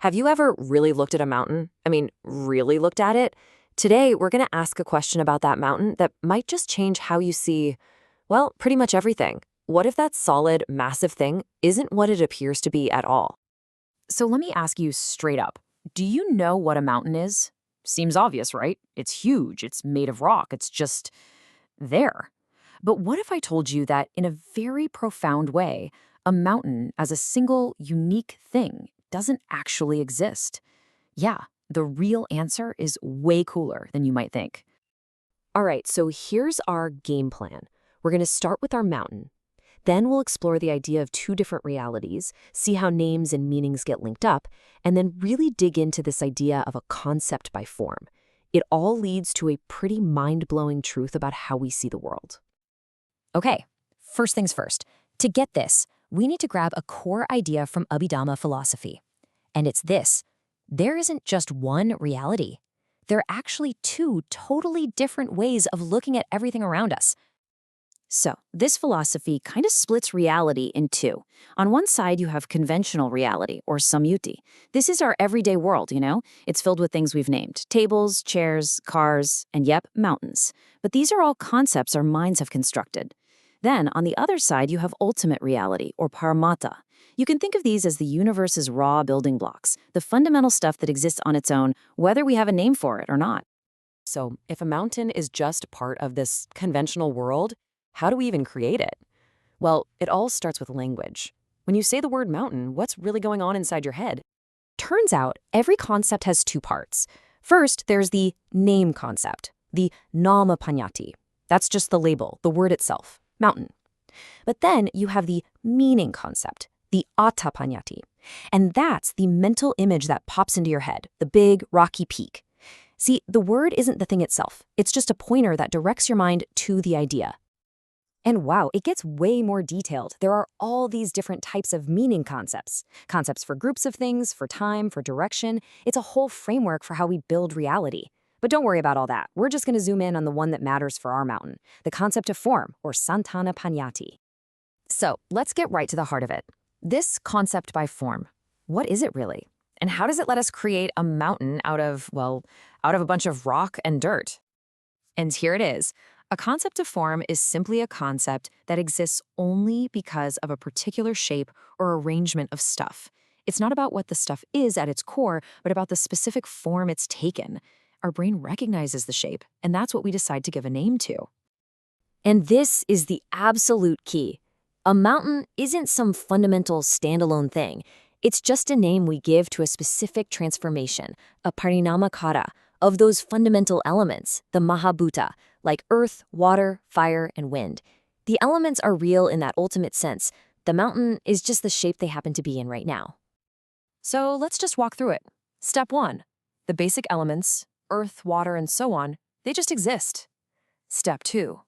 Have you ever really looked at a mountain? I mean, really looked at it? Today, we're going to ask a question about that mountain that might just change how you see, well, pretty much everything. What if that solid, massive thing isn't what it appears to be at all? So let me ask you straight up. Do you know what a mountain is? Seems obvious, right? It's huge, it's made of rock, it's just there. But what if I told you that in a very profound way, a mountain as a single, unique thing doesn't actually exist? Yeah, the real answer is way cooler than you might think. All right, so here's our game plan. We're going to start with our mountain. Then we'll explore the idea of two different realities, see how names and meanings get linked up, and then really dig into this idea of a concept by form. It all leads to a pretty mind-blowing truth about how we see the world. Okay, first things first. To get this, we need to grab a core idea from Abhidhamma philosophy. And it's this: there isn't just one reality. There are actually two totally different ways of looking at everything around us. So, this philosophy kind of splits reality in two. On one side, you have conventional reality, or sammuti. This is our everyday world, you know? It's filled with things we've named: tables, chairs, cars, and yep, mountains. But these are all concepts our minds have constructed. Then, on the other side, you have ultimate reality, or paramattha. You can think of these as the universe's raw building blocks, the fundamental stuff that exists on its own, whether we have a name for it or not. So, if a mountain is just part of this conventional world, how do we even create it? Well, it all starts with language. When you say the word mountain, what's really going on inside your head? Turns out, every concept has two parts. First, there's the name concept, the Saṇṭhānapaññatti. That's just the label, the word itself, mountain. But then you have the meaning concept, the Attha-paññatti. And that's the mental image that pops into your head, the big, rocky peak. See, the word isn't the thing itself. It's just a pointer that directs your mind to the idea. And wow, it gets way more detailed. There are all these different types of meaning concepts. Concepts for groups of things, for time, for direction. It's a whole framework for how we build reality. But don't worry about all that. We're just going to zoom in on the one that matters for our mountain, the concept of form, or Saṇṭhānapaññatti. So let's get right to the heart of it. This concept by form, what is it really? And how does it let us create a mountain out of a bunch of rock and dirt? And here it is. A concept of form is simply a concept that exists only because of a particular shape or arrangement of stuff. It's not about what the stuff is at its core, but about the specific form it's taken. Our brain recognizes the shape, and that's what we decide to give a name to. And this is the absolute key. A mountain isn't some fundamental standalone thing. It's just a name we give to a specific transformation, a parināmakara, of those fundamental elements, the mahabhuta, like earth, water, fire, and wind. The elements are real in that ultimate sense. The mountain is just the shape they happen to be in right now. So let's just walk through it. Step 1. The basic elements, earth, water, and so on, they just exist. Step 2.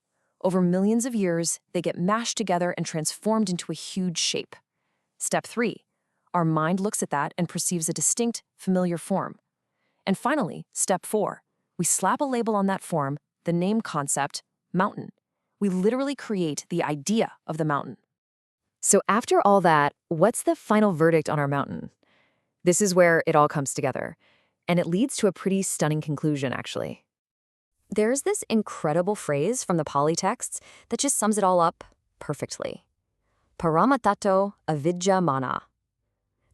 Over millions of years, they get mashed together and transformed into a huge shape. Step 3. Our mind looks at that and perceives a distinct, familiar form. And finally, step 4. We slap a label on that form, the name concept, mountain. We literally create the idea of the mountain. So after all that, what's the final verdict on our mountain? This is where it all comes together. And it leads to a pretty stunning conclusion, actually. There's this incredible phrase from the Pali texts that just sums it all up perfectly. Paramattha avidya mana.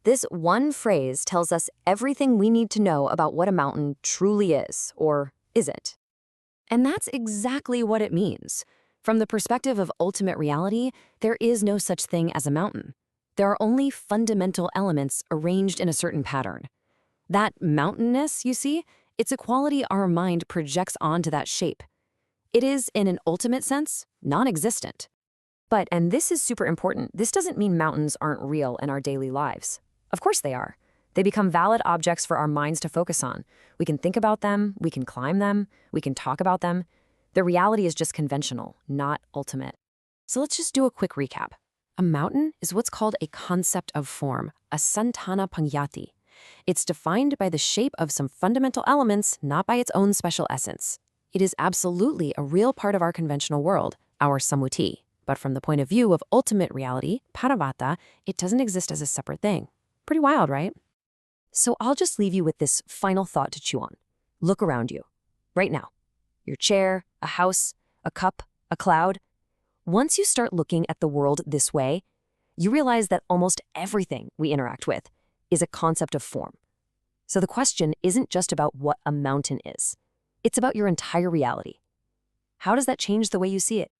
This one phrase tells us everything we need to know about what a mountain truly is, or isn't. And that's exactly what it means. From the perspective of ultimate reality, there is no such thing as a mountain. There are only fundamental elements arranged in a certain pattern. That mountainness, you see, it's a quality our mind projects onto that shape. It is, in an ultimate sense, non-existent. But, and this is super important, this doesn't mean mountains aren't real in our daily lives. Of course they are. They become valid objects for our minds to focus on. We can think about them, we can climb them, we can talk about them. Their reality is just conventional, not ultimate. So let's just do a quick recap. A mountain is what's called a concept of form, a Saṇṭhānapaññatti. It's defined by the shape of some fundamental elements, not by its own special essence. It is absolutely a real part of our conventional world, our sammuti. But from the point of view of ultimate reality, paramattha, it doesn't exist as a separate thing. Pretty wild, right? So I'll just leave you with this final thought to chew on. Look around you, right now. Your chair, a house, a cup, a cloud. Once you start looking at the world this way, you realize that almost everything we interact with is a concept of form. So the question isn't just about what a mountain is. It's about your entire reality. How does that change the way you see it?